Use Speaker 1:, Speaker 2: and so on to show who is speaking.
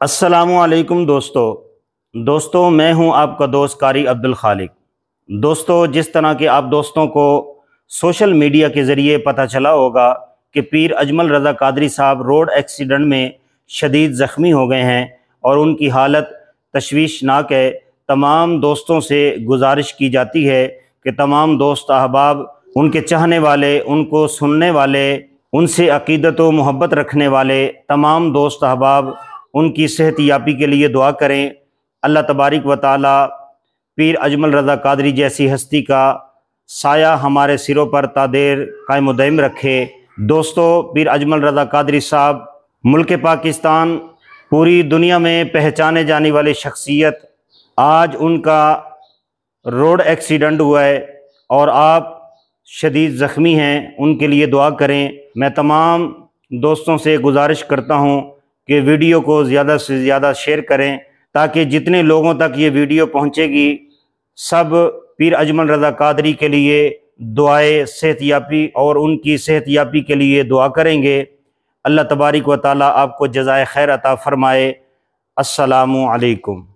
Speaker 1: السلام علیکم دوستو میں ہوں آپ کا دوست قاری عبدالخالق۔ دوستو، جس طرح کہ آپ دوستوں کو سوشل میڈیا کے ذریعے پتہ چلا ہوگا کہ پیر اجمل رضا قادری صاحب روڈ ایکسیڈنٹ میں شدید زخمی ہو گئے ہیں اور ان کی حالت تشویشناک ہے۔ تمام دوستوں سے گزارش کی جاتی ہے کہ تمام دوست احباب، ان کے چاہنے والے، ان کو سننے والے، ان سے عقیدت و محبت رکھنے والے تمام دوست احباب ان کی صحت یابی کے لیے دعا کریں۔ اللہ تبارک و تعالی پیر اجمل رضا قادری جیسی ہستی کا سایہ ہمارے سروں پر تا دیر قائم و دائم رکھے۔ دوستو، پیر اجمل رضا قادری صاحب ملک پاکستان، پوری دنیا میں پہچانے جانے والی شخصیت، آج ان کا روڈ ایکسیڈنٹ ہوا ہے اور آپ شدید زخمی ہیں، ان کے لیے دعا کریں۔ میں تمام دوستوں سے گزارش کرتا ہوں کہ ویڈیو کو زیادہ سے زیادہ شیئر کریں تاکہ جتنے لوگوں تک یہ ویڈیو پہنچے گی سب پیر اجمل رضا قادری کے لیے دعائے صحت یابی اور ان کی صحت یابی کے لیے دعا کریں گے۔ اللہ تبارک و تعالی آپ کو جزائے خیر عطا فرمائے۔ السلام علیکم۔